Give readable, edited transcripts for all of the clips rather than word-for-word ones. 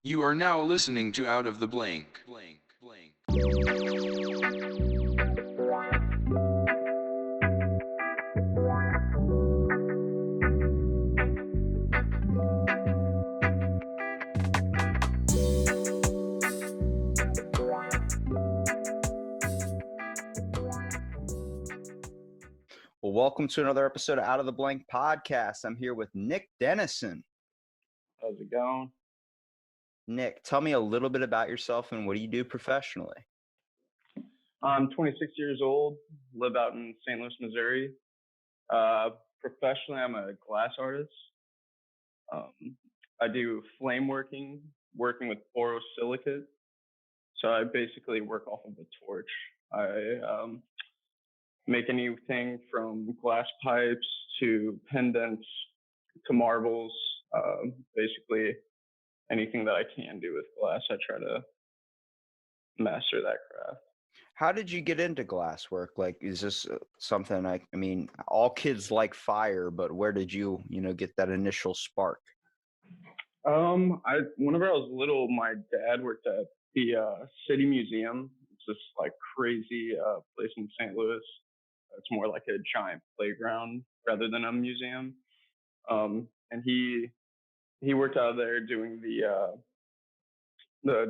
You are now listening to Out of the Blank. Well, welcome to another episode of Out of the Blank podcast. I'm here with Nick Denison. How's it going? Nick, tell me a little bit about yourself and what do you do professionally? I'm 26 years old, live out in St. Louis, Missouri. Professionally, I'm a glass artist. I do flame working with borosilicate. So I basically work off of a torch. I make anything from glass pipes to pendants to marbles, basically anything that I can do with glass. I try to master that craft. How did you get into glass work? Like, is this something I mean, all kids like fire, but where did you get that initial spark? Whenever I was little, my dad worked at the City Museum. It's this like crazy place in St. Louis. It's more like a giant playground rather than a museum. And he worked out there doing the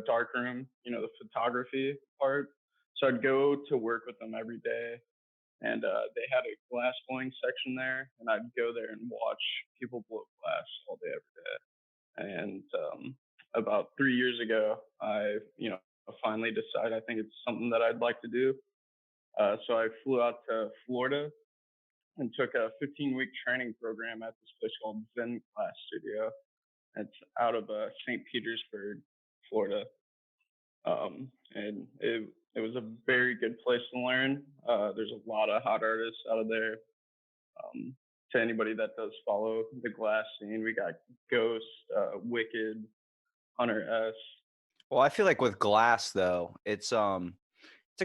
dark room, the photography part. So I'd go to work with them every day, and they had a glass blowing section there, and I'd go there and watch people blow glass all day, every day. And about 3 years ago, I finally decided I think it's something that I'd like to do. So I flew out to Florida and took a 15-week training program at this place called Zen Glass Studio. It's out of St. Petersburg, Florida. And it was a very good place to learn. There's a lot of hot artists out of there. To anybody that does follow the glass scene, we got Ghost, Wicked, Hunter S. Well, I feel like with glass though, it's a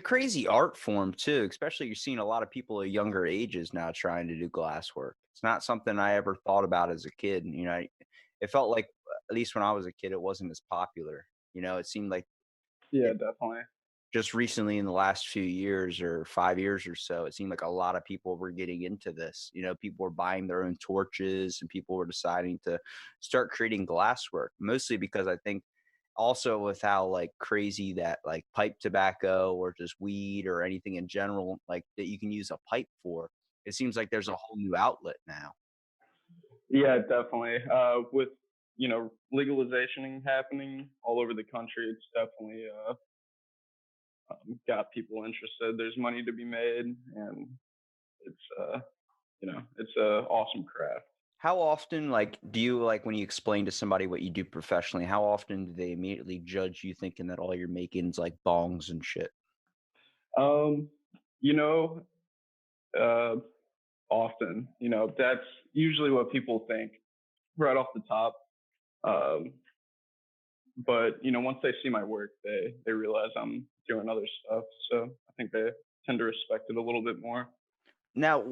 crazy art form too, especially you're seeing a lot of people at younger ages now trying to do glass work. It's not something I ever thought about as a kid. It felt like, at least when I was a kid, it wasn't as popular. It seemed like Definitely. just recently in the last few years or 5 years or so, it seemed like a lot of people were getting into this. People were buying their own torches and people were deciding to start creating glasswork, mostly because I think also with how like crazy that like pipe tobacco or just weed or anything in general, like that you can use a pipe for, it seems like there's a whole new outlet now. Yeah, definitely. With legalization happening all over the country, it's definitely got people interested. There's money to be made, and it's it's a awesome craft. How often, like, do you like when you explain to somebody what you do professionally, how often do they immediately judge you thinking that all you're making is like bongs and shit? Um, you know, uh, Often, that's usually what people think right off the top. Um, but once they see my work, they realize I'm doing other stuff. So I think they tend to respect it a little bit more. Now,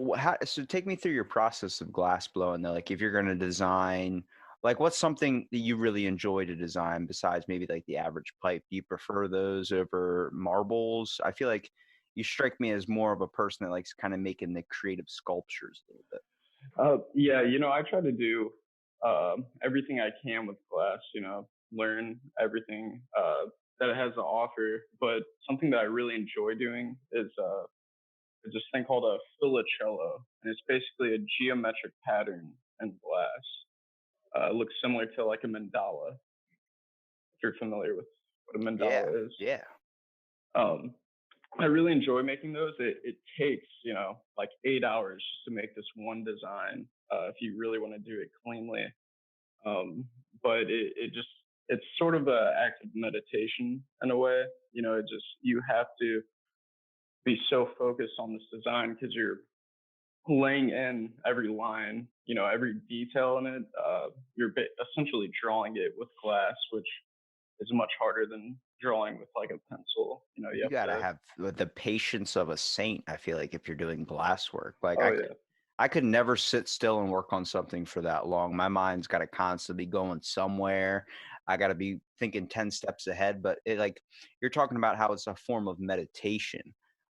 so take me through your process of glass blowing though. Like if you're going to design, like what's something that you really enjoy to design besides maybe like the average pipe? Do you prefer those over marbles? I feel like you strike me as more of a person that likes kind of making the creative sculptures a little bit. Yeah, I try to do everything I can with glass. Learn everything that it has to offer. But something that I really enjoy doing is this thing called a filicello, and it's basically a geometric pattern in glass. It looks similar to like a mandala, if you're familiar with what a mandala is. Yeah. Um, I really enjoy making those. It takes, like 8 hours to make this one design if you really want to do it cleanly. But it's sort of an act of meditation in a way. You have to be so focused on this design because you're laying in every line, every detail in it. You're essentially drawing it with glass, which is much harder than drawing with like a pencil. You gotta have the patience of a saint, I feel like, if you're doing glass work. Like Oh, yeah. I could never sit still and work on something for that long. My mind's got to constantly be going somewhere. I got to be thinking 10 steps ahead. But it like you're talking about how it's a form of meditation.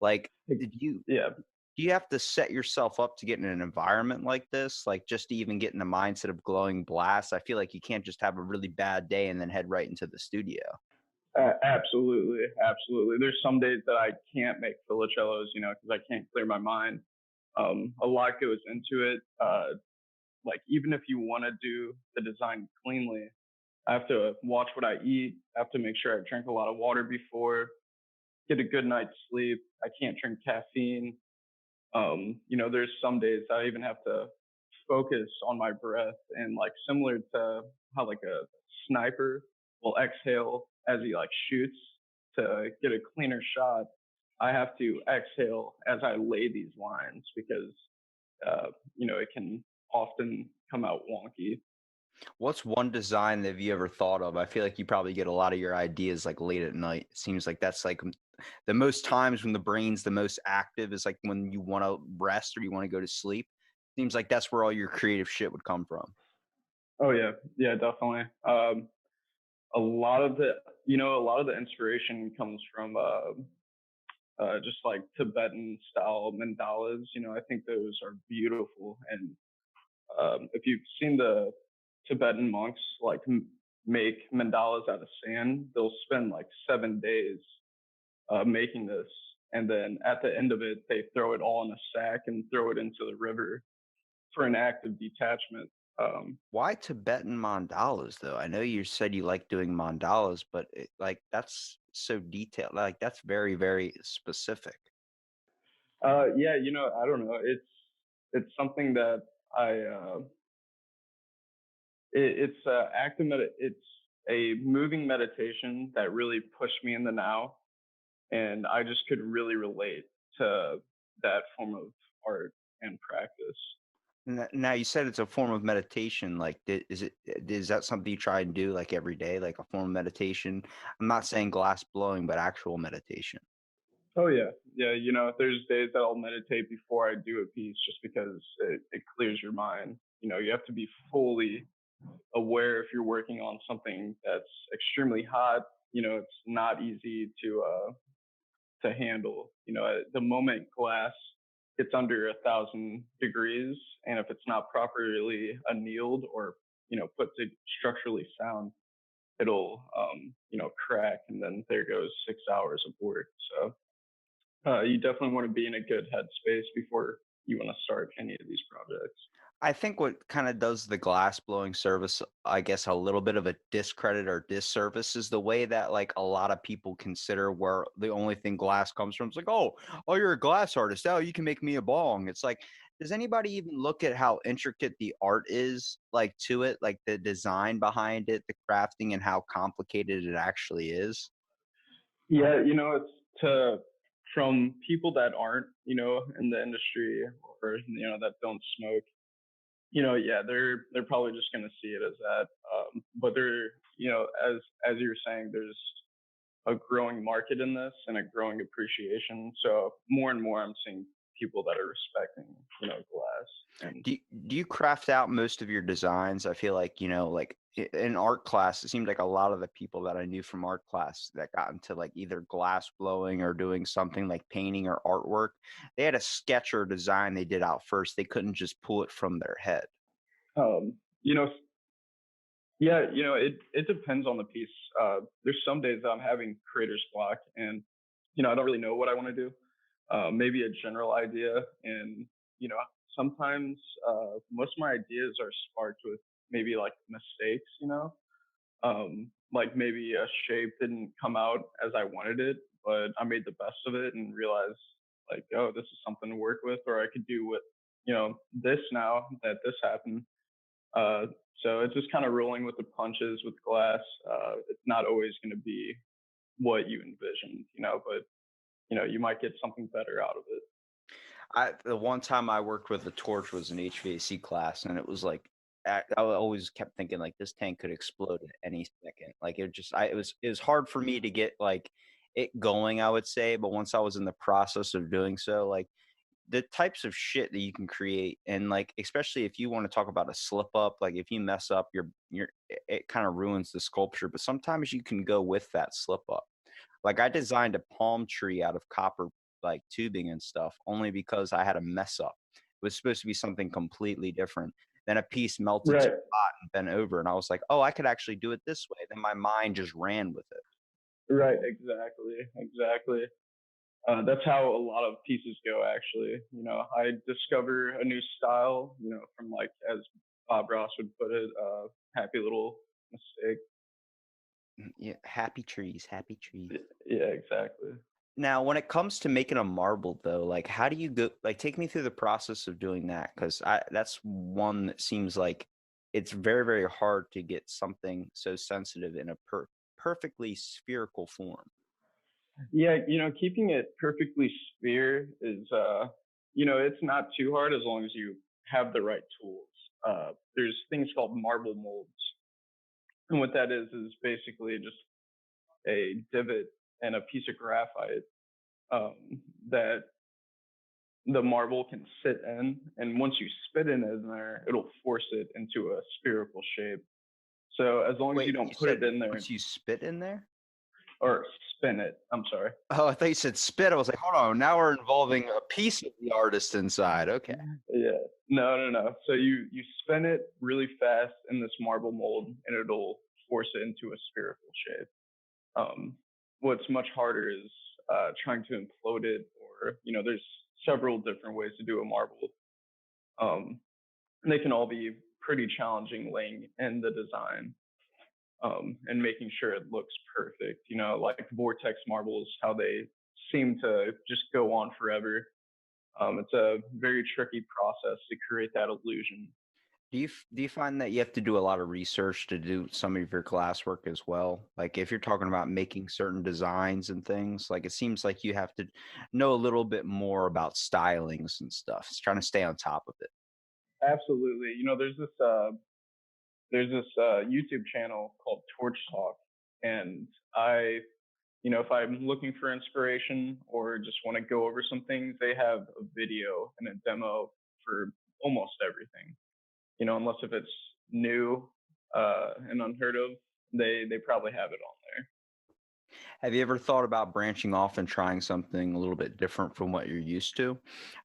Like, did you Yeah. do you have to set yourself up to get in an environment like this? Like just to even get in the mindset of glowing blasts? I feel like you can't just have a really bad day and then head right into the studio. Absolutely, absolutely. There's some days that I can't make filicellos, because I can't clear my mind. A lot goes into it. Like even if you want to do the design cleanly, I have to watch what I eat. I have to make sure I drink a lot of water before, get a good night's sleep. I can't drink caffeine. There's some days I even have to focus on my breath, and like similar to how like a sniper will exhale as he like shoots to get a cleaner shot. I have to exhale as I lay these lines because it can often come out wonky. What's one design that have you ever thought of? I feel like you probably get a lot of your ideas like late at night. It seems like that's like the most times when the brain's the most active is like when you want to rest or you want to go to sleep. Seems like that's where all your creative shit would come from. Oh yeah, yeah, definitely. A lot of the inspiration comes from just like Tibetan style mandalas. I think those are beautiful. And if you've seen the Tibetan monks like make mandalas out of sand, they'll spend like 7 days making this. And then at the end of it, they throw it all in a sack and throw it into the river for an act of detachment. Why Tibetan mandalas though? I know you said you like doing mandalas, but like that's so detailed. Like that's very, very specific. Yeah, I don't know. It's something that it's it's a moving meditation that really pushed me in the now, and I just could really relate to that form of art and practice. Now you said it's a form of meditation. Like, is that something you try and do like every day, like a form of meditation? I'm not saying glass blowing, but actual meditation. Oh yeah, yeah. There's days that I'll meditate before I do a piece, just because it clears your mind. You have to be fully aware if you're working on something that's extremely hot. It's not easy to handle. The moment glass gets under 1,000 degrees, and if it's not properly annealed or put to structurally sound, it'll crack, and then there goes 6 hours of work. So you definitely want to be in a good headspace before you want to start any of these projects. I think what kind of does the glass blowing service, I guess, a little bit of a discredit or disservice is the way that like a lot of people consider where the only thing glass comes from. It's like, oh, you're a glass artist. Oh, you can make me a bong. It's like, does anybody even look at how intricate the art is, like to it, like the design behind it, the crafting, and how complicated it actually is? Yeah, it's to from people that aren't in the industry, or that don't smoke. Yeah, they're probably just going to see it as that. But as you're saying, there's a growing market in this and a growing appreciation. So more and more, I'm seeing people that are respecting glass. And Do you craft out most of your designs? I feel like, like in art class, it seemed like a lot of the people that I knew from art class that got into like either glass blowing or doing something like painting or artwork, they had a sketch or design they did out first. They couldn't just pull it from their head. um, you know, yeah, it depends on the piece. There's some days that I'm having creator's block, and I don't really know what I want to do. Maybe a general idea, and you know, sometimes most of my ideas are sparked with maybe like mistakes. Like maybe a shape didn't come out as I wanted it, but I made the best of it and realized like, oh, this is something to work with, or I could do with this now that this happened. Uh, so it's just kind of rolling with the punches with glass. It's not always going to be what you envisioned, but you might get something better out of it. The one time I worked with a torch was an HVAC class, and it was like I always kept thinking like this tank could explode at any second. Like it was hard for me to get like it going, I would say, but once I was in the process of doing so, like the types of shit that you can create, and like especially if you want to talk about a slip up, like if you mess up, it kind of ruins the sculpture. But sometimes you can go with that slip up. Like I designed a palm tree out of copper like tubing and stuff only because I had a mess up. It was supposed to be something completely different. Then a piece melted too Right. hot and bent over, and I was like, "Oh, I could actually do it this way." Then my mind just ran with it. Right. Exactly. Exactly. That's how a lot of pieces go. Actually, I discover a new style. From like as Bob Ross would put it, happy little mistake. Yeah, happy trees, happy trees. Yeah. Exactly. Now, when it comes to making a marble, though, like how do you go? Like, take me through the process of doing that, because I that's one that seems like it's very, very hard to get something so sensitive in a perfectly spherical form. Yeah, keeping it perfectly sphere is, it's not too hard as long as you have the right tools. There's things called marble molds, and what that is basically just a divot and a piece of graphite um, that the marble can sit in, and once you spit it in there, it'll force it into a spherical shape. So as long as you Wait, you don't put it said in there once you spit in there? or spin it, I'm sorry. Oh, I thought you said spit. I was like, hold on, now we're involving a piece of the artist inside. Okay. Yeah. No, no, no. So you spin it really fast in this marble mold, and it'll force it into a spherical shape. Um, what's much harder is trying to implode it, or there's several different ways to do a marble. Um, and they can all be pretty challenging laying in the design and making sure it looks perfect. Like vortex marbles, how they seem to just go on forever. It's a very tricky process to create that illusion. Do you find that you have to do a lot of research to do some of your classwork as well? Like if you're talking about making certain designs and things, like it seems like you have to know a little bit more about stylings and stuff. It's trying to stay on top of it. Absolutely. There's this YouTube channel called Torch Talk, and if I'm looking for inspiration or just want to go over some things, they have a video and a demo for almost everything. Unless if it's new and unheard of, they probably have it on there. Have you ever thought about branching off and trying something a little bit different from what you're used to?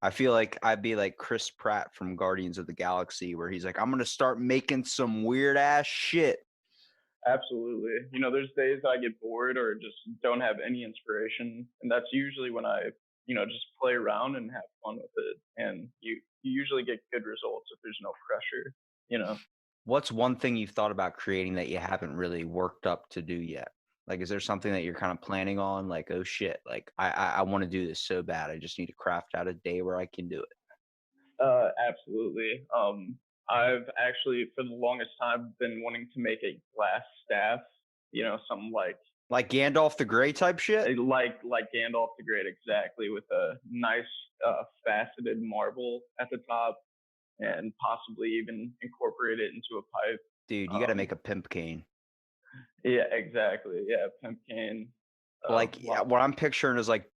I feel like I'd be like Chris Pratt from Guardians of the Galaxy, where he's like, I'm going to start making some weird ass shit. Absolutely. There's days I get bored or just don't have any inspiration, and that's usually when I, just play around and have fun with it. And you usually get good results if there's no pressure. You know. What's one thing you've thought about creating that you haven't really worked up to do yet? Like, is there something that you're kind of planning on? Like, oh shit, like I want to do this so bad. I just need to craft out a day where I can do it. Absolutely. I've actually, for the longest time, been wanting to make a glass staff. Something Like Gandalf the Grey type shit? like Gandalf the Great, exactly, with a nice faceted marble at the top, and possibly even incorporate it into a pipe. Dude, you got to Um, make a pimp cane. yeah, exactly. Yeah, pimp cane. Like yeah, Wow. what I'm picturing is like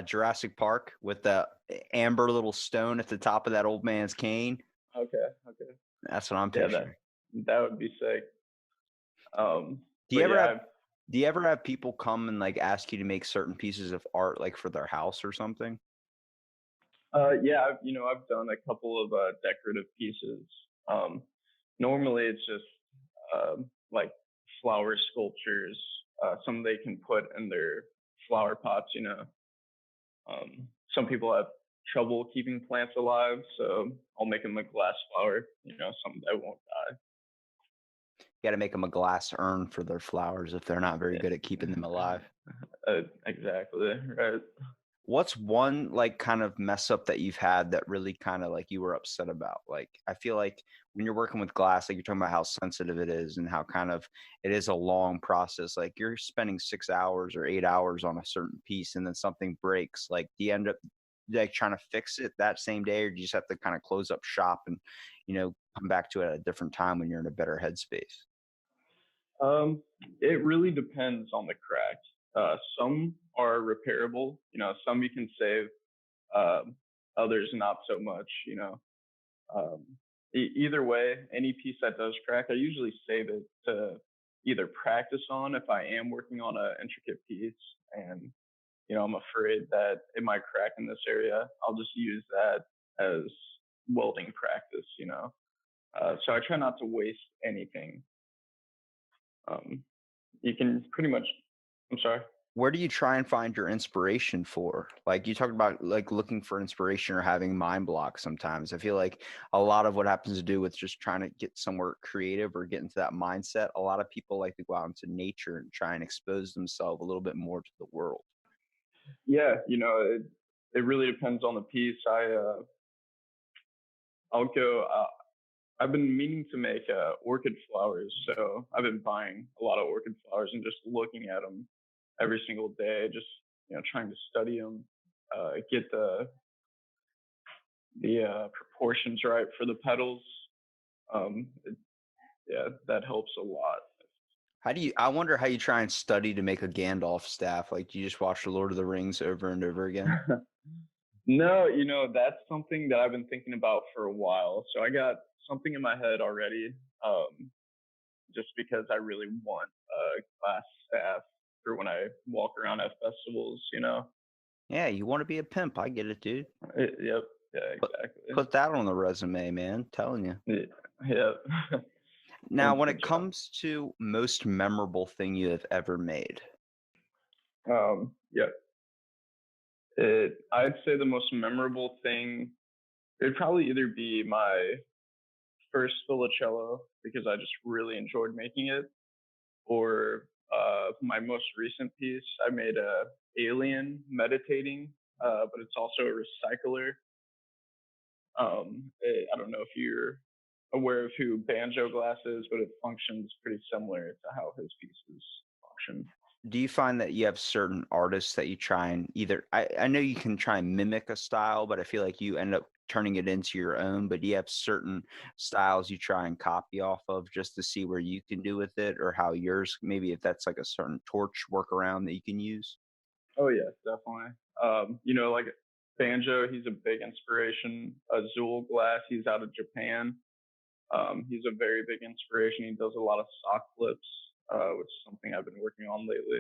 Jurassic Park with the amber little stone at the top of that old man's cane. Okay. Okay. That's what I'm Yeah, that picturing. that would be sick. Do you But ever yeah, have do you ever have people come and like ask you to make certain pieces of art like for their house or something? yeah, I've done a couple of decorative pieces. Um, normally, it's just like flower sculptures. Some they can put in their flower pots. Some people have trouble keeping plants alive, so I'll make them a glass flower. Something that won't die. You got to make them a glass urn for their flowers if they're not very good at keeping them alive. Exactly. Right. What's one like kind of mess up that you've had that really kind of like you were upset about? Like I feel like when you're working with glass, like you're talking about how sensitive it is and how kind of it is a long process. Like you're spending 6 hours or 8 hours on a certain piece and then something breaks. Like do you end up like trying to fix it that same day, or do you just have to kind of close up shop and come back to it at a different time when you're in a better headspace? Um, it really depends on the crack. Some are repairable. Some you can save. Um, others not so much. Um, Either way, any piece that does crack, I usually save it to either practice on if I am working on an intricate piece, and I'm afraid that it might crack in this area. I'll just use that as welding practice. So I try not to waste anything. Um, you can pretty much. I'm sorry. Where do you try and find your inspiration for? Like you talked about like looking for inspiration or having mind blocks sometimes. I feel like a lot of what happens to do with just trying to get somewhere creative or get into that mindset, a lot of people like to go out into nature and try and expose themselves a little bit more to the world. Yeah, it really depends on the piece. I'll go. I've been meaning to make orchid flowers, so I've been buying a lot of orchid flowers and just looking at them every single day, just trying to study them, get the proportions right for the petals. Um, it, yeah, that helps a lot. I wonder how you try and study to make a Gandalf staff. Like, do you just watch The Lord of the Rings over and over again? No, that's something that I've been thinking about for a while. So I got something in my head already, just because I really want a glass staff for when I walk around at festivals. Yeah, you want to be a pimp. I get it, dude. Yep. Yeah, Put, exactly. put that on the resume, man. Telling you. Yeah. Now, Thank when you, it John. comes to most memorable thing you have ever made, Yeah. I'd say the most memorable thing, it'd probably either be my first Filicello because I just really enjoyed making it, or my most recent piece. I made a alien meditating, but it's also a recycler. I don't know if you're aware of who Banjo Glass is, but it functions pretty similar to how his pieces function. do you find that you have certain artists that you try and I know you can try and mimic a style, but I feel like you end up turning it into your own, but do you have certain styles you try and copy off of just to see where you can do with it or how yours, maybe if that's like a certain torch workaround that you can use? Oh yeah, definitely. Like Banjo, he's a big inspiration. Azul Glass, he's out of Japan. He's a very big inspiration. He does a lot of sock flips, which is something I've been working on lately.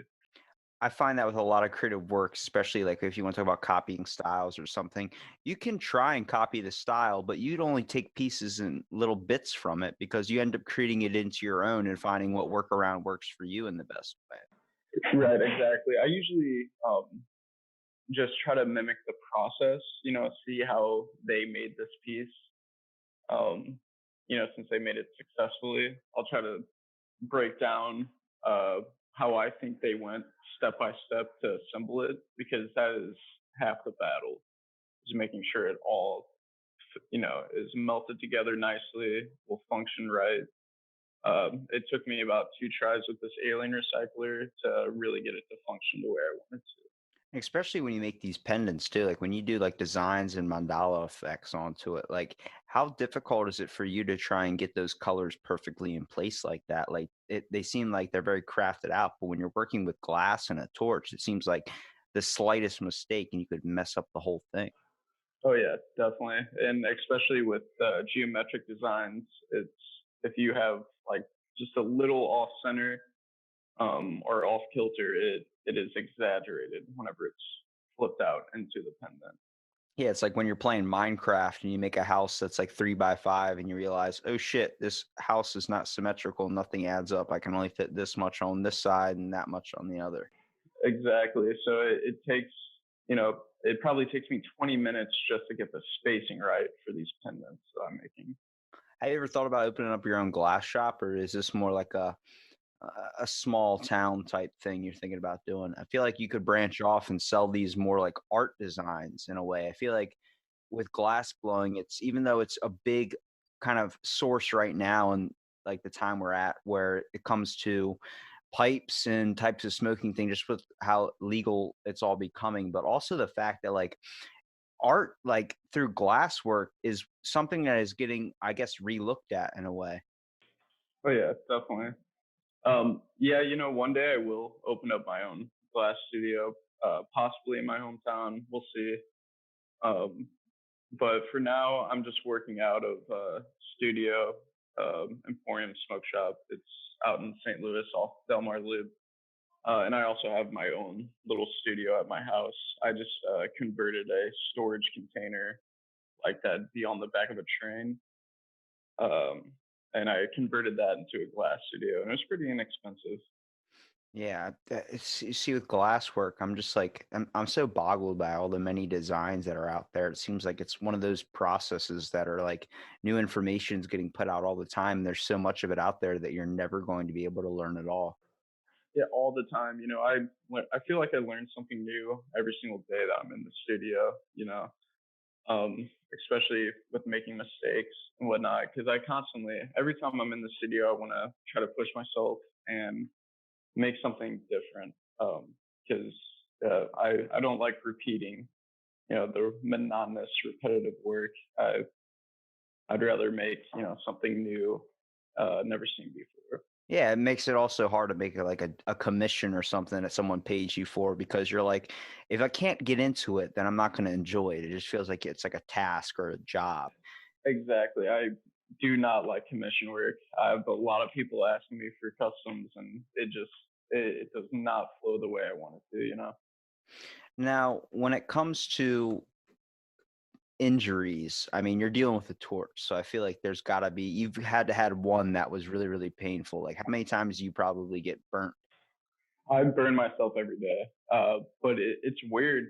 I find that with a lot of creative work, especially like if you want to talk about copying styles or something, you can try and copy the style, but you'd only take pieces and little bits from it because you end up creating it into your own and finding what workaround works for you in the best way. Right, exactly. I usually just try to mimic the process, see how they made this piece. Since they made it successfully, I'll try to break down uh, how I think they went step by step to assemble it, because that is half the battle, is making sure it all, is melted together nicely, will function right. It took me about 2 tries with this alien recycler to really get it to function the way I wanted to. Especially when you make these pendants too, like when you do like designs and mandala effects onto it, like how difficult is it for you to try and get those colors perfectly in place like that? Like they seem like they're very crafted out, but when you're working with glass and a torch, it seems like the slightest mistake and you could mess up the whole thing. Oh yeah, definitely, and especially with geometric designs, it's if you have like just a little off center, or off kilter, it is exaggerated whenever it's flipped out into the pendant. Yeah, it's like when you're playing Minecraft and you make a house that's like 3 by 5 and you realize, oh shit, this house is not symmetrical. Nothing adds up. I can only fit this much on this side and that much on the other. Exactly. So it takes, it probably takes me 20 minutes just to get the spacing right for these pendants that I'm making. Have you ever thought about opening up your own glass shop, or is this more like a small town type thing you're thinking about doing? I feel like you could branch off and sell these more like art designs in a way. I feel like with glass blowing, it's even though it's a big kind of source right now and like the time we're at where it comes to pipes and types of smoking thing, just with how legal it's all becoming, but also the fact that like art like through glass work is something that is getting, I guess, relooked at in a way. Oh yeah, definitely. Yeah, one day I will open up my own glass studio, possibly in my hometown. We'll see. Um, But for now, I'm just working out of studio Emporium Smoke Shop. It's out in St. Louis off Delmar Loop. And I also have my own little studio at my house. I just converted a storage container like that be on the back of a train. Um, and I converted that into a glass studio, and it was pretty inexpensive. Yeah, you see with glasswork, I'm just like I'm so boggled by all the many designs that are out there. It seems like it's one of those processes that are like new information is getting put out all the time. There's so much of it out there that you're never going to be able to learn it all. Yeah, all the time. I feel like I learn something new every single day that I'm in the studio. Especially with making mistakes and whatnot. Because I constantly, every time I'm in the studio, I want to try to push myself and make something different. Because I don't like repeating, the monotonous, repetitive work. I'd rather make something new, never seen before. Yeah, it makes it also hard to make it like a commission or something that someone pays you for because you're like, if I can't get into it, then I'm not going to enjoy it. It just feels like it's like a task or a job. Exactly. I do not like commission work. I have a lot of people asking me for customs, and it does not flow the way I want it to. Now, when it comes to injuries, I mean, you're dealing with a torch, so I feel like there's got to be you've had to had one that was really, really painful. Like, how many times do you probably get burnt? I burn myself every day, but it's weird.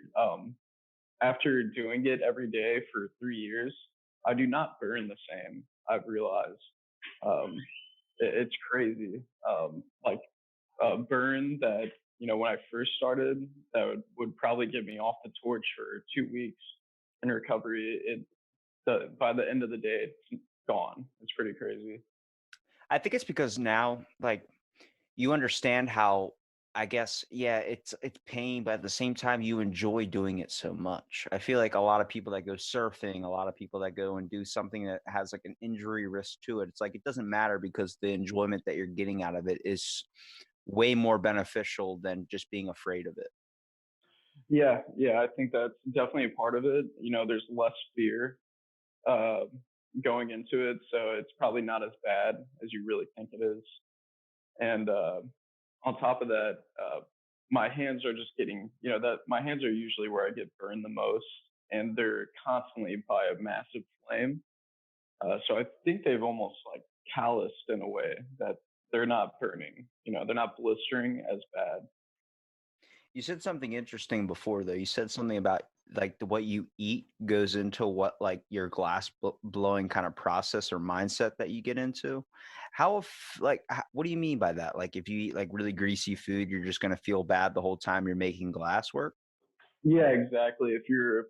After doing it every day for 3 years, I do not burn the same. I've realized um, it's crazy. Like a burn that when I first started, that would probably get me off the torch for 2 weeks in recovery. By the end of the day, it's gone. It's pretty crazy. I think it's because now, like, you understand how, I guess, yeah, it's pain, but at the same time, you enjoy doing it so much. I feel like a lot of people that go surfing, a lot of people that go and do something that has like an injury risk to it, it's like it doesn't matter because the enjoyment that you're getting out of it is way more beneficial than just being afraid of it. Yeah, yeah, I think that's definitely a part of it. There's less fear uh, going into it, so it's probably not as bad as you really think it is. And on top of that, my hands are just getting, that my hands are usually where I get burned the most, and they're constantly by a massive flame. So I think they've almost like calloused in a way that they're not burning, they're not blistering as bad. You said something interesting before, though. You said something about like what you eat goes into what like your blowing kind of process or mindset that you get into. What do you mean by that? Like if you eat like really greasy food, you're just gonna feel bad the whole time you're making glass work. Yeah, exactly. If you're,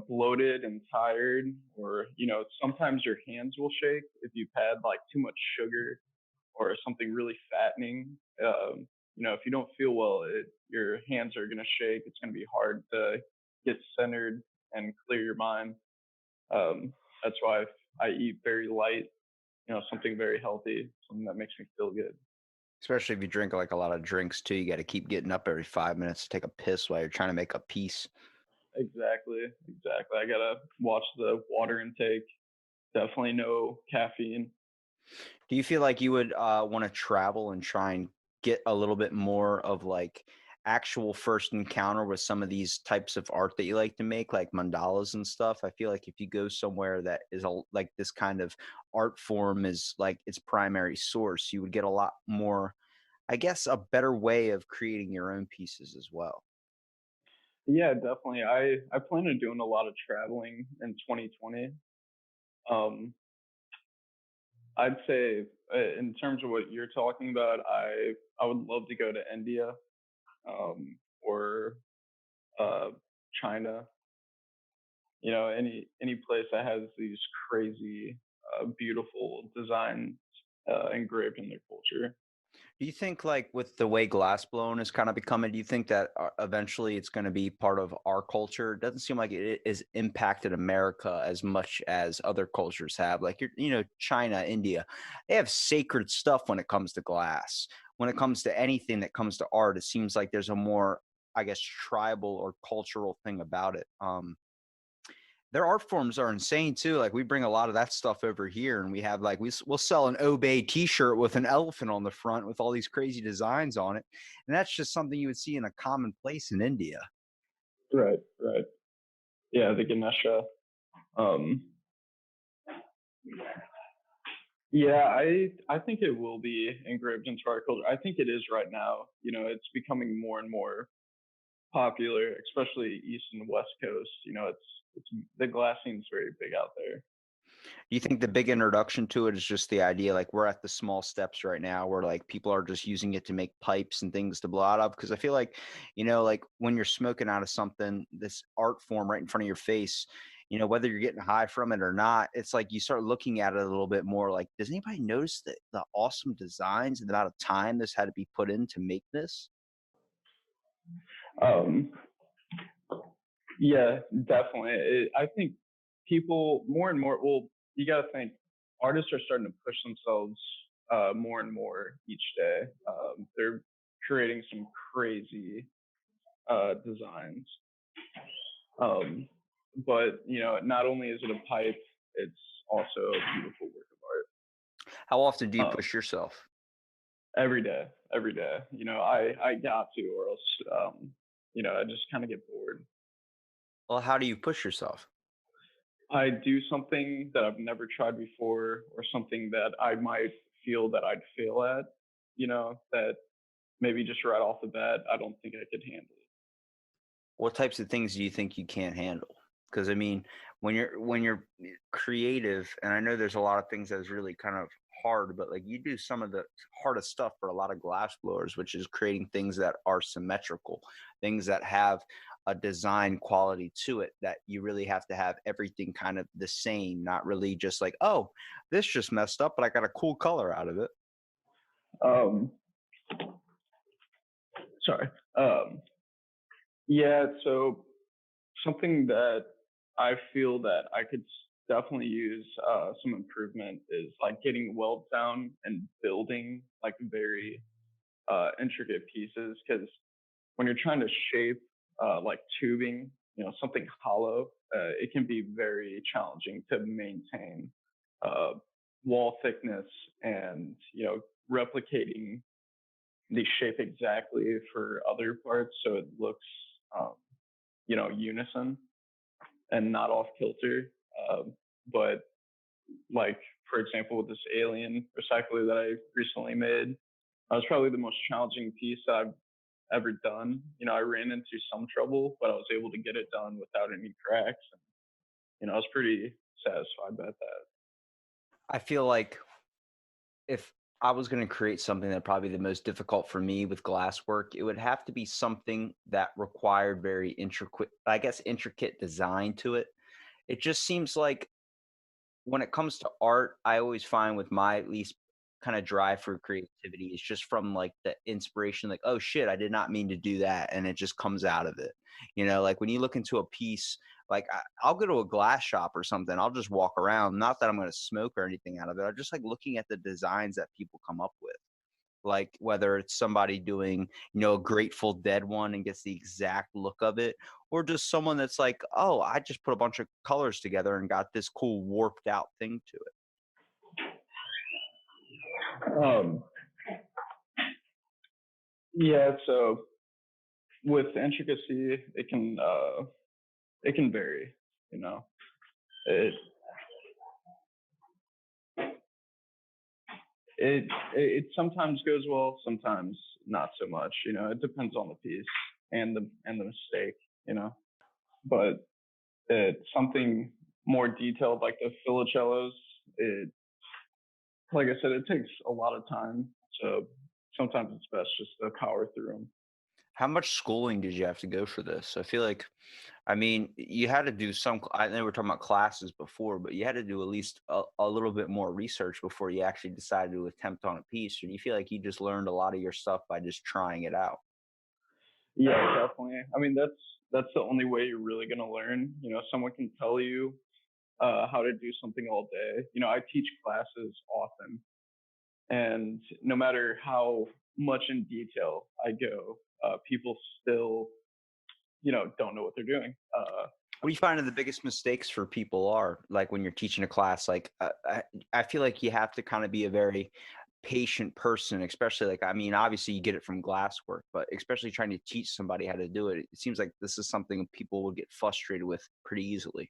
bloated and tired, or, sometimes your hands will shake if you've had like too much sugar or something really fattening. If you don't feel well, your hands are going to shake. It's going to be hard to get centered and clear your mind. That's why I eat very light, something very healthy, something that makes me feel good. Especially if you drink like a lot of drinks too, you got to keep getting up every 5 minutes to take a piss while you're trying to make a piece. Exactly, exactly. I gotta watch the water intake. Definitely no caffeine. Do you feel like you would want to travel and try and get a little bit more of like actual first encounter with some of these types of art that you like to make, like mandalas and stuff? I feel like if you go somewhere that is like this kind of art form is like its primary source, you would get a lot more, I guess, a better way of creating your own pieces as well. Yeah, definitely. I plan on doing a lot of traveling in 2020. Um, I'd say in terms of what you're talking about, I would love to go to India, or uh, China. Any place that has these crazy, beautiful designs engraved in their culture. Do you think, like, with the way glassblowing is kind of becoming, do you think that eventually it's going to be part of our culture? It doesn't seem like it is impacted America as much as other cultures have. Like, China, India, they have sacred stuff when it comes to glass. When it comes to anything that comes to art, it seems like there's a more, I guess, tribal or cultural thing about it. Their art forms are insane too. Like we bring a lot of that stuff over here, and we have like we'll sell an Obey T-shirt with an elephant on the front with all these crazy designs on it, and that's just something you would see in a common place in India. Right, right. Yeah, the Ganesha. Um, yeah, I think it will be engraved into our culture. I think it is right now. You know, it's becoming more and more popular, especially East and West Coast. You know, it's the glass scene's very big out there. Do you think the big introduction to it is just the idea, like we're at the small steps right now where like people are just using it to make pipes and things to blow out of? Because I feel like, like when you're smoking out of something, this art form right in front of your face, whether you're getting high from it or not, it's like you start looking at it a little bit more like, does anybody notice the awesome designs and the amount of time this had to be put in to make this? Um, yeah, definitely. I think people more and more. Well, you got to think artists are starting to push themselves more and more each day. They're creating some crazy designs. Um, but not only is it a pipe, it's also a beautiful work How often do you of art. push yourself? Every day, every day. I got to, or else, I just kind of get bored. Well, how do you push yourself? I do something that I've never tried before, or something that I might feel that I'd fail at. That maybe just right off the bat, I don't think I could handle it. What types of things do you think you can't handle? Because I mean, when you're creative, and I know there's a lot of things that's really kind of hard, but like you do some of the hardest stuff for a lot of glass blowers, which is creating things that are symmetrical, things that have a design quality to it, that you really have to have everything kind of the same, not really just like, oh, this just messed up, but I got a cool color out of it. Um, sorry. Yeah, so something that I feel that I could definitely use some improvement is like getting weld down and building like very intricate pieces. Because when you're trying to shape like tubing, something hollow, it can be very challenging to maintain uh, wall thickness and replicating the shape exactly for other parts so it looks um, unison and not off kilter. But like for example, with this alien recycler that I recently made, that was probably the most challenging piece that I've ever done. I ran into some trouble, but I was able to get it done without any cracks. And, I was pretty satisfied about that. I feel like if I was going to create something that probably the most difficult for me with glass work, it would have to be something that required very intricate, I guess, intricate design to it. It just seems like when it comes to art, I always find with my at least kind of drive for creativity is just from like the inspiration, like, oh shit, I did not mean to do that. And it just comes out of it. Like when you look into a piece, like I'll go to a glass shop or something, I'll just walk around. Not that I'm going to smoke or anything out of it. I just like looking at the designs that people come up with. Like whether it's somebody doing, a Grateful Dead one and gets the exact look of it, or just someone that's like, oh, I just put a bunch of colors together and got this cool warped out thing to it. Um, yeah, so with intricacy, it can vary. You know, it it sometimes goes well, sometimes not so much. It depends on the piece and the mistake. But it's something more detailed like the filicellos. It Like I said, it takes a lot of time, so sometimes it's best just to power through them. How much schooling did you have to go for this? I feel like, I mean, you had to do some, I know we were talking about classes before, but you had to do at least a little bit more research before you actually decided to attempt on a piece. Or do you feel like you just learned a lot of your stuff by just trying it out? Yeah, definitely. I mean, that's the only way you're really gonna learn. Someone can tell you how to do something all day. I teach classes often, and no matter how much in detail I go, people still, don't know what they're doing. What do you find are the biggest mistakes for people are like when you're teaching a class? Like, I feel like you have to kind of be a very patient person, especially like, I mean, obviously you get it from glasswork, but especially trying to teach somebody how to do it. It seems like this is something people will get frustrated with pretty easily.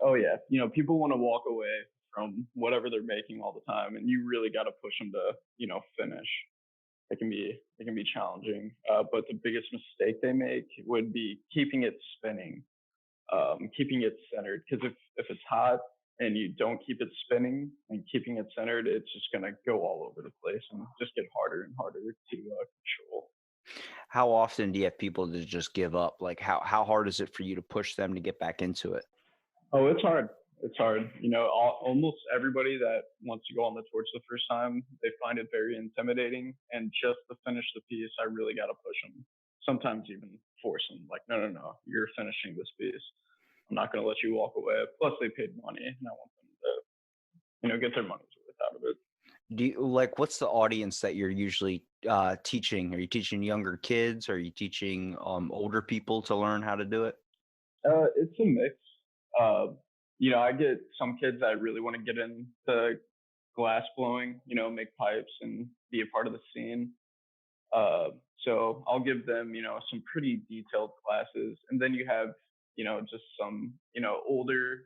Oh yeah, people want to walk away from whatever they're making all the time, and you really got to push them to finish. It can be challenging, but the biggest mistake they make would be keeping it spinning, keeping it centered. Because if it's hot and you don't keep it spinning and keeping it centered, it's just gonna go all over the place and just get harder and harder to control. How often do you have people to just give up? Like, how hard is it for you to push them to get back into it? Oh, it's hard. It's hard. Almost everybody that wants to go on the torch the first time, they find it very intimidating. And just to finish the piece, I really got to push them. Sometimes even force them. Like, no, no, no, you're finishing this piece. I'm not going to let you walk away. Plus, they paid money, and I want them to, get their money's worth out of it. Do you like what's the audience that you're usually teaching? Are you teaching younger kids? Are you teaching older people to learn how to do it? It's a mix. Uh, I get some kids that really want to get into glass blowing, make pipes and be a part of the scene. Uh, so I'll give them, some pretty detailed classes, and then you have, just some, an older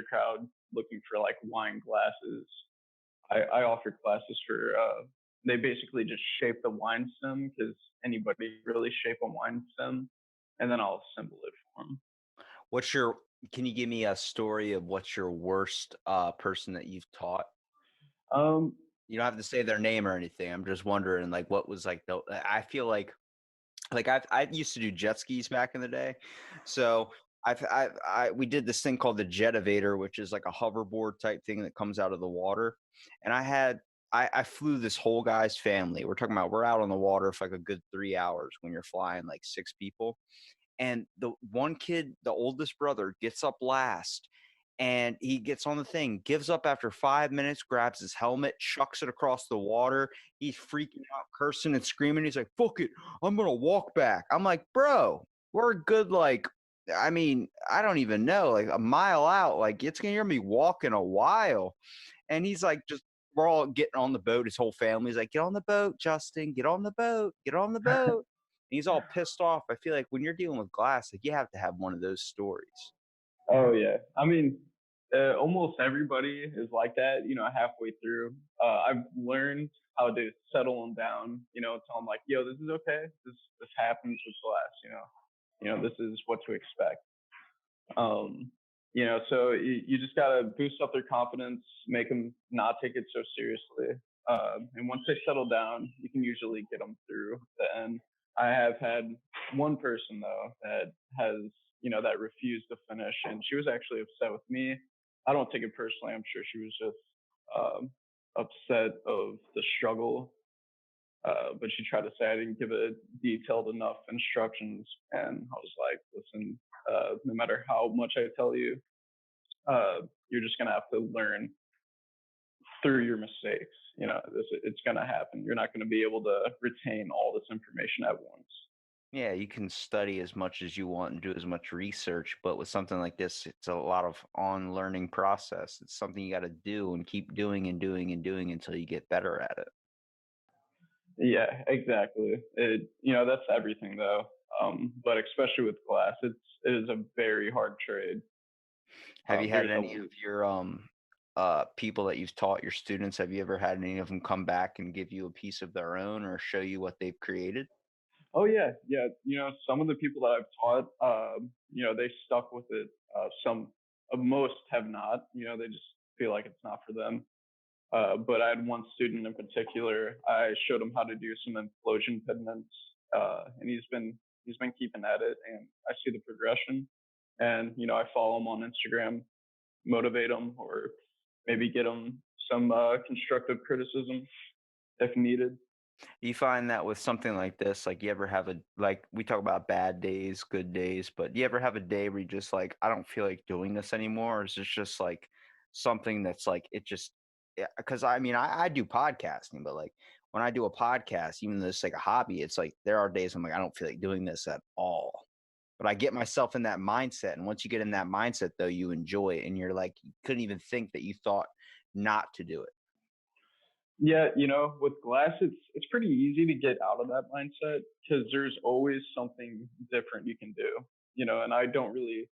crowd looking for like wine glasses. I offer classes for. They basically just shape the wine stem because anybody really shape a wine stem, and then I'll assemble it for them. What's your Can you give me a story of what's your worst person that you've taught? Um, You don't have to say their name or anything. I'm just wondering, like, what was like the. I feel like I used to do jet skis back in the day, so we did this thing called the jetivator, which is like a hoverboard type thing that comes out of the water, and I flew this whole guy's family. We're talking about we're out on the water for like a good 3 hours when you're flying like 6 people, and the one kid, the oldest brother, gets up last and he gets on the thing, gives up after 5 minutes, grabs his helmet, chucks it across the water. He's freaking out, cursing and screaming. He's like, fuck it, I'm gonna walk back. I'm like, bro, we're a good like, I mean, I don't even know, like a mile out. Like it's gonna hear me walking a while. And he's like, just we're all getting on the boat. His whole family's like, get on the boat, Justin, get on the boat, get on the boat. And he's all pissed off. I feel like when you're dealing with glass, like you have to have one of those stories. oh yeah, I mean, almost everybody is like that. Halfway through, I've learned how to settle them down. Tell them like, yo, this is okay. This happens with glass. This is what to expect. Um, so you just gotta boost up their confidence, make them not take it so seriously. And once they settle down, you can usually get them through the end. I have had one person though that has, that refused to finish, and she was actually upset with me. I don't take it personally. I'm sure she was just upset of the struggle, but she tried to say I didn't give it detailed enough instructions, and I was like, listen, no matter how much I tell you, you're just gonna have to learn through your mistakes. It's gonna happen. You're not gonna be able to retain all this information at once. Yeah, you can study as much as you want and do as much research, but with something like this, it's a lot of on learning process. It's something you got to do and keep doing and doing and doing until you get better at it. Yeah, exactly. That's everything though. But especially with glass, it is a very hard trade. Have you had There's any a of your people that you've taught, your students, have you ever had any of them come back and give you a piece of their own or show you what they've created? Oh yeah, yeah. Some of the people that I've taught, they stuck with it. Some, most have not. They just feel like it's not for them. But I had one student in particular. I showed him how to do some implosion pigments, and he's been keeping at it, and I see the progression. And I follow him on Instagram, motivate him, or maybe get him some constructive criticism if needed. You find that with something like this, like you ever have a like we talk about bad days, good days, but do you ever have a day where you just like, I don't feel like doing this anymore? Or is this just like something that's like it just yeah, because I mean I do podcasting, but like when I do a podcast, even though it's like a hobby, it's like there are days I'm like, I don't feel like doing this at all. but I get myself in that mindset. And once you get in that mindset, though, you enjoy it, and you're like, you couldn't even think that you thought not to do it. Yeah, with glass, it's pretty easy to get out of that mindset because there's always something different you can do. And I don't really,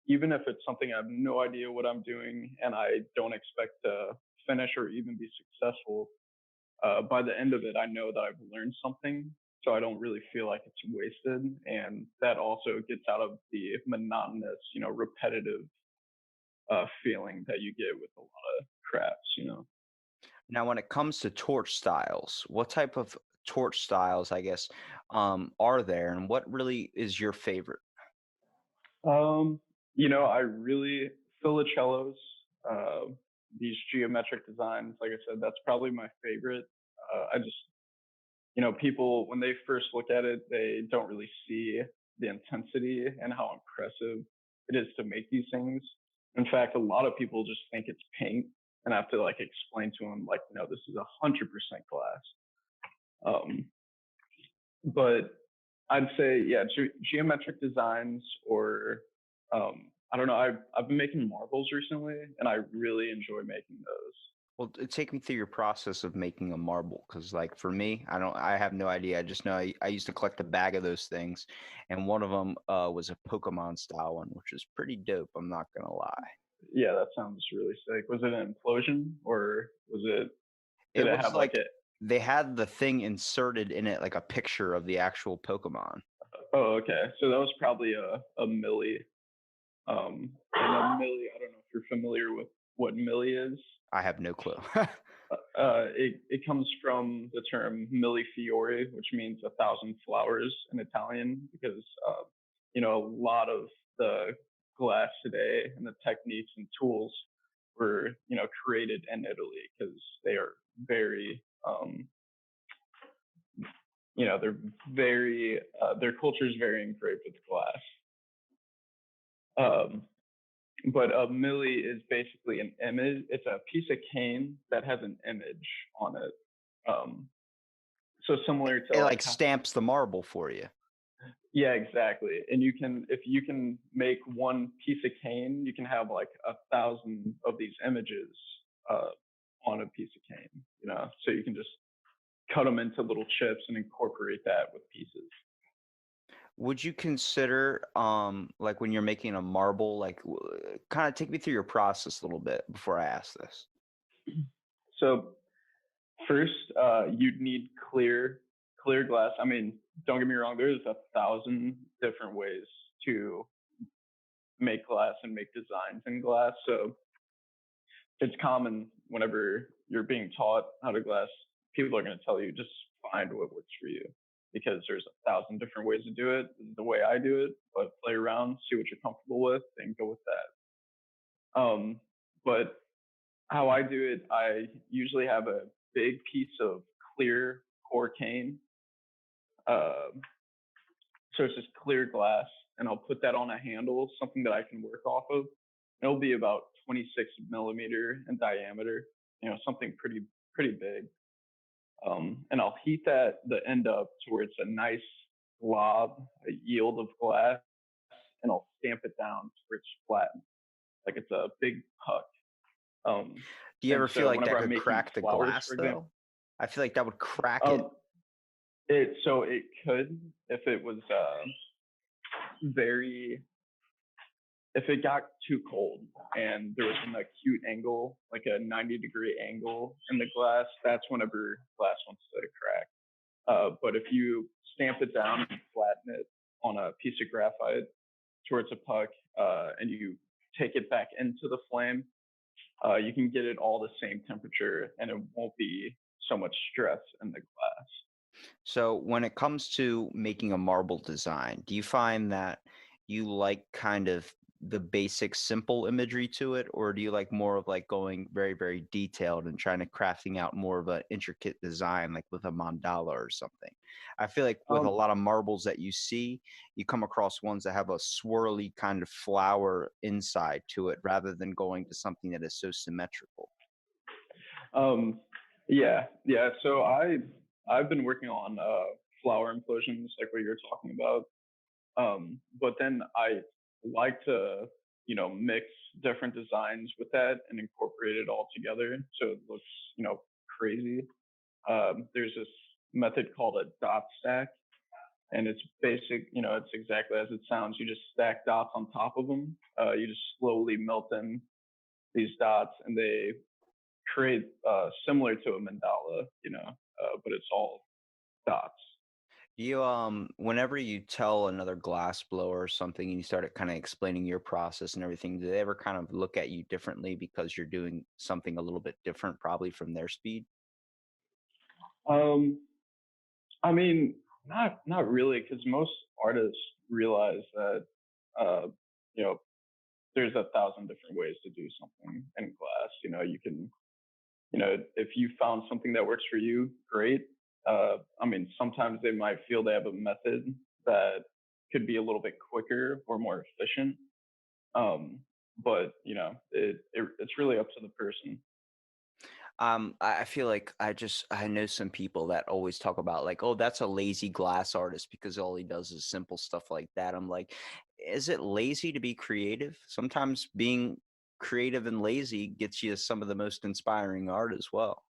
even if it's something I have no idea what I'm doing and I don't expect to finish or even be successful, by the end of it, I know that I've learned something. So I don't really feel like it's wasted. And that also gets out of the monotonous, repetitive feeling that you get with a lot of crafts. Now, when it comes to torch styles, what type of torch styles, I guess, are there, and what really is your favorite? Um, I really Filicellos, uh, these geometric designs, like I said, that's probably my favorite. I just, people when they first look at it, they don't really see the intensity and how impressive it is to make these things. In fact, a lot of people just think it's paint, and I have to like explain to them like, no, this is 100% glass. Um, but I'd say, yeah, geometric designs or I don't know. I've been making marbles recently, and I really enjoy making those. Well, take me through your process of making a marble, because like for me, I have no idea. I just know I used to collect a bag of those things, and one of them was a Pokemon style one, which is pretty dope. I'm not gonna lie. Yeah, that sounds really sick. Was it an implosion or It did it was have like like they had the thing inserted in it, like a picture of the actual Pokemon. oh, okay. So that was probably a milli. And a milli, I don't know if you're familiar with what milli is. I have no clue. It comes from the term millefiori, which means 1,000 flowers in Italian, because a lot of the glass today and the techniques and tools were created in Italy because they are very they're very their culture is very engraved with glass. Um, but a milli is basically an image. It's a piece of cane that has an image on it. Um, so similar to It like like stamps the marble for you. yeah, exactly. And if you can make one piece of cane, you can have like 1,000 of these images uh, on a piece of cane. So you can just cut them into little chips and incorporate that with pieces. Would you consider, like when you're making a marble, like kind of take me through your process a little bit before I ask this? So first, you'd need clear glass. I mean, don't get me wrong. There's 1,000 different ways to make glass and make designs in glass. So it's common whenever you're being taught how to glass, people are going to tell you just find what works for you because there's 1,000 different ways to do it. This is the way I do it, but play around, see what you're comfortable with, and go with that. But how I do it, I usually have a big piece of clear core cane. So it's just clear glass, and I'll put that on a handle, something that I can work off of. It'll be about 26 millimeter in diameter, something pretty big. And I'll heat the end up to where it's a nice glob, a yield of glass, and I'll stamp it down to where it's flattened, like it's a big puck. Um, Do you and ever feel so like that whenever I'm could making crack the flowers, glass for example, though? I feel like that would crack it. um, it could if it was very if it got too cold and there was an acute angle, like a 90-degree angle in the glass, that's whenever glass wants to crack. But if you stamp it down and flatten it on a piece of graphite towards a puck, and you take it back into the flame, you can get it all the same temperature, and it won't be so much stress in the glass. So when it comes to making a marble design, do you find that you like kind of the basic simple imagery to it, or do you like more of like going very, very detailed and trying to crafting out more of an intricate design, like with a mandala or something? I feel like with a Um, lot of marbles that you see, you come across ones that have a swirly kind of flower inside to it rather than going to something that is so symmetrical. um, yeah. So I've been working on flower implosions, like what you're talking about. But then I like to, mix different designs with that and incorporate it all together so it looks, crazy. There's this method called a dot stack, and it's basic, it's exactly as it sounds. You just stack dots on top of them. You just slowly melt in these dots, and they create similar to a mandala, but it's all dots. You whenever you tell another glass blower or something and you start kind of explaining your process and everything, do they ever kind of look at you differently because you're doing something a little bit different probably from their speed? Um, I mean, not really, because most artists realize that uh, you know there's a thousand different ways to do something in glass. You can, if you found something that works for you, great. I mean, sometimes they might feel they have a method that could be a little bit quicker or more efficient. Um, but it's really up to the person. I feel like I know some people that always talk about like, oh, that's a lazy glass artist because all he does is simple stuff like that. I'm like, is it lazy to be creative? Sometimes being creative and lazy gets you some of the most inspiring art as well.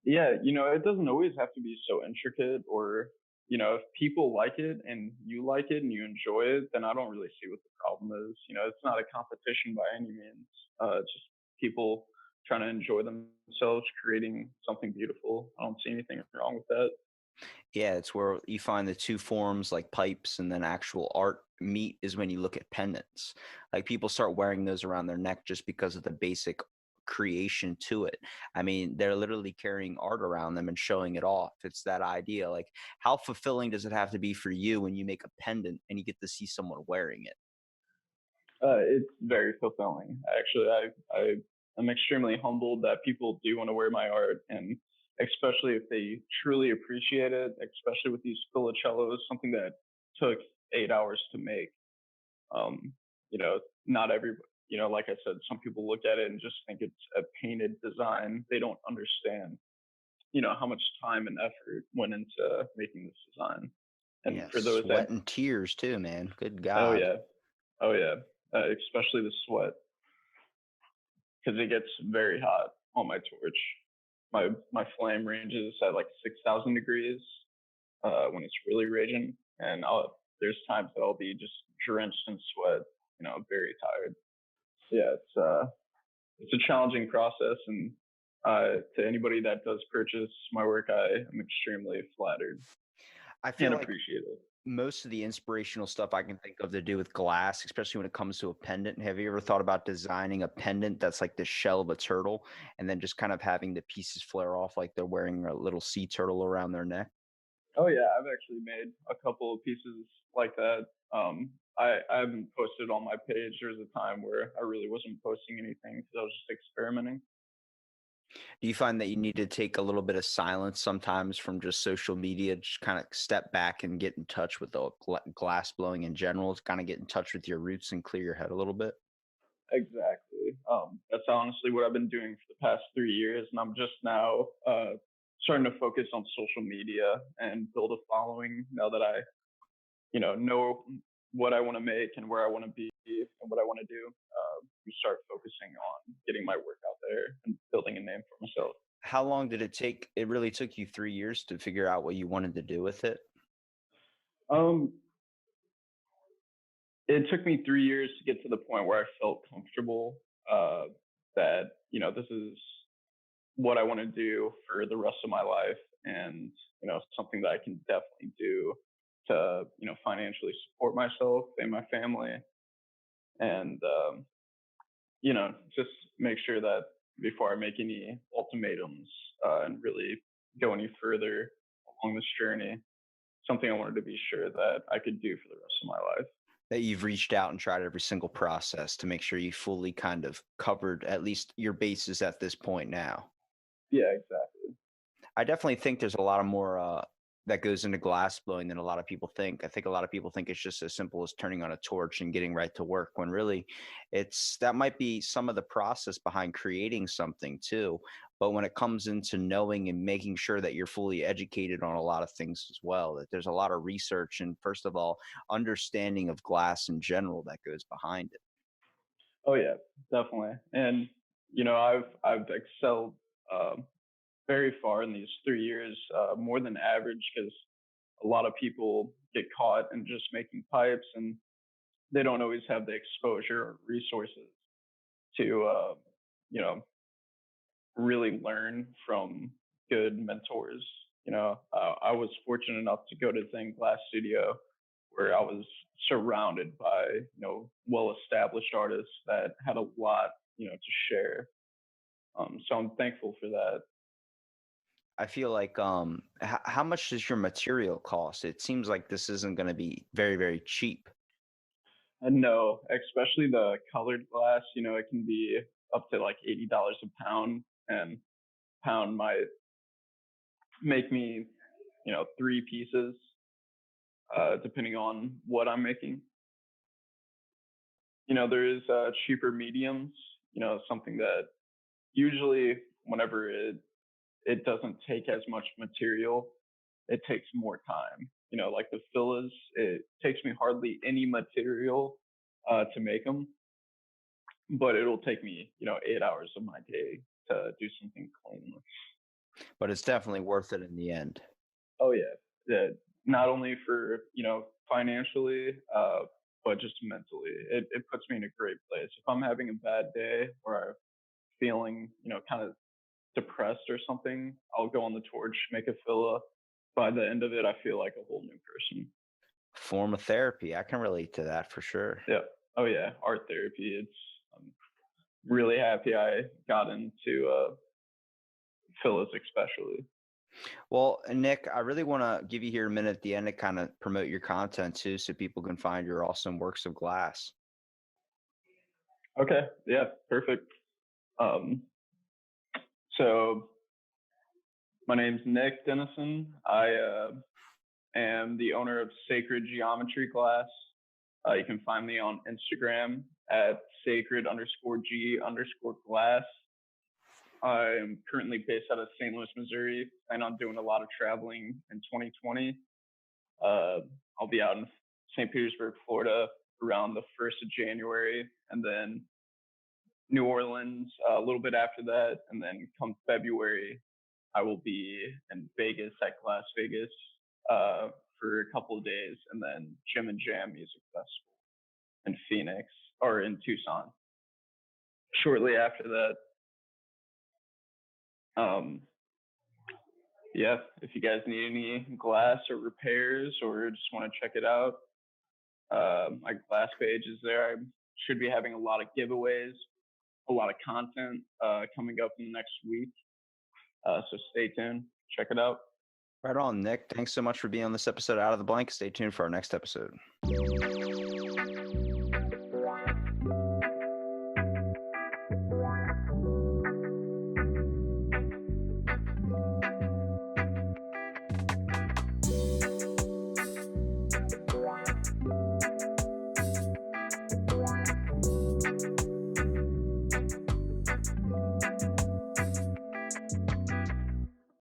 Yeah, it doesn't always have to be so intricate, or, if people like it and you like it and you enjoy it, then I don't really see what the problem is. It's not a competition by any means. It's just people trying to enjoy themselves, creating something beautiful. I don't see anything wrong with that. Yeah, it's where you find the two forms like pipes and then actual art meet is when you look at pendants. Like people start wearing those around their neck just because of the basic creation to it. I mean, they're literally carrying art around them and showing it off. It's that idea. Like, how fulfilling does it have to be for you when you make a pendant and you get to see someone wearing it? It's very fulfilling. Actually, I am extremely humbled that people do want to wear my art, and especially if they truly appreciate it, especially with these filacellos, something that took 8 hours to make. Um, Not every, like I said, some people look at it and just think it's a painted design. They don't understand, how much time and effort went into making this design. And Yeah, for those that, sweat and tears too, man. Good oh God. yeah, oh yeah, especially the sweat, because it gets very hot on my torch. My flame ranges at like 6,000 degrees when it's really raging, and there's times that I'll be just drenched in sweat, very tired. Yeah, it's a challenging process, and to anybody that does purchase my work, I am extremely flattered I feel and like appreciative. most of the inspirational stuff I can think of to do with glass, especially when it comes to a pendant. Have you ever thought about designing a pendant that's like the shell of a turtle and then just kind of having the pieces flare off like they're wearing a little sea turtle around their neck? Oh yeah, I've actually made a couple of pieces like that. I haven't posted on my page. There was a time where I really wasn't posting anything because I was just experimenting. Do you find that you need to take a little bit of silence sometimes from just social media, just kind of step back and get in touch with the glass blowing in general, to kind of get in touch with your roots and clear your head a little bit? Exactly. That's honestly what I've been doing for the past 3 years, and I'm just now starting to focus on social media and build a following. Now that I, know what I want to make and where I want to be and what I want to do, we start focusing on getting my work out there and building a name for myself. How long did it take? It really took you 3 years to figure out what you wanted to do with it. Um, it took me 3 years to get to the point where I felt comfortable that this is what I want to do for the rest of my life, and something that I can definitely do to financially support myself and my family, and just make sure that before I make any ultimatums and really go any further along this journey, something I wanted to be sure that I could do for the rest of my life. That you've reached out and tried every single process to make sure you fully kind of covered at least your bases at this point now. Yeah, exactly. I definitely think there's a lot of more that goes into glass blowing than a lot of people think. I think a lot of people think it's just as simple as turning on a torch and getting right to work, when really that might be some of the process behind creating something too. But when it comes into knowing and making sure that you're fully educated on a lot of things as well, that there's a lot of research and, first of all, understanding of glass in general that goes behind it. Oh yeah, definitely. And I've excelled very far in these 3 years, more than average, because a lot of people get caught in just making pipes, and they don't always have the exposure or resources to you know really learn from good mentors. I was fortunate enough to go to Thing Glass Studio, where I was surrounded by well-established artists that had a lot to share. So I'm thankful for that. I feel like how much does your material cost? It seems like this isn't going to be very, very cheap. And no, especially the colored glass, it can be up to like $80 a pound, and pound might make me, three pieces, depending on what I'm making. There is cheaper mediums, something that usually whenever it doesn't take as much material, it takes more time. Like the fillas, it takes me hardly any material to make them, but it'll take me 8 hours of my day to do something clean. But it's definitely worth it in the end. Oh yeah, yeah. Not only for financially, but just mentally. It puts me in a great place. If I'm having a bad day or I'm feeling kind of depressed or something, I'll go on the torch, make a filla. By the end of it, I feel like a whole new person. Form of therapy. I can relate to that for sure. Yeah. Oh yeah, art therapy. I'm really happy I got into fillas, especially. Well, Nick, I really want to give you here a minute at the end to kind of promote your content too, so people can find your awesome works of glass. Okay. Yeah. Perfect. So my name's Nick Denison. I am the owner of Sacred Geometry Glass. You can find me on Instagram at sacred_G_glass. I am currently based out of St. Louis, Missouri. Plan on doing a lot of traveling in 2020. I'll be out in St. Petersburg, Florida around the 1st of January, and then New Orleans a little bit after that. And then come February, I will be in Vegas at Glass Vegas for a couple of days, and then Jim and Jam Music Festival in Phoenix or in Tucson shortly after that. Yeah, if you guys need any glass or repairs or just want to check it out, my glass page is there. I should be having a lot of giveaways, a lot of content coming up in the next week. So stay tuned. Check it out. Right on, Nick. Thanks so much for being on this episode of Out of the Blank. Stay tuned for our next episode.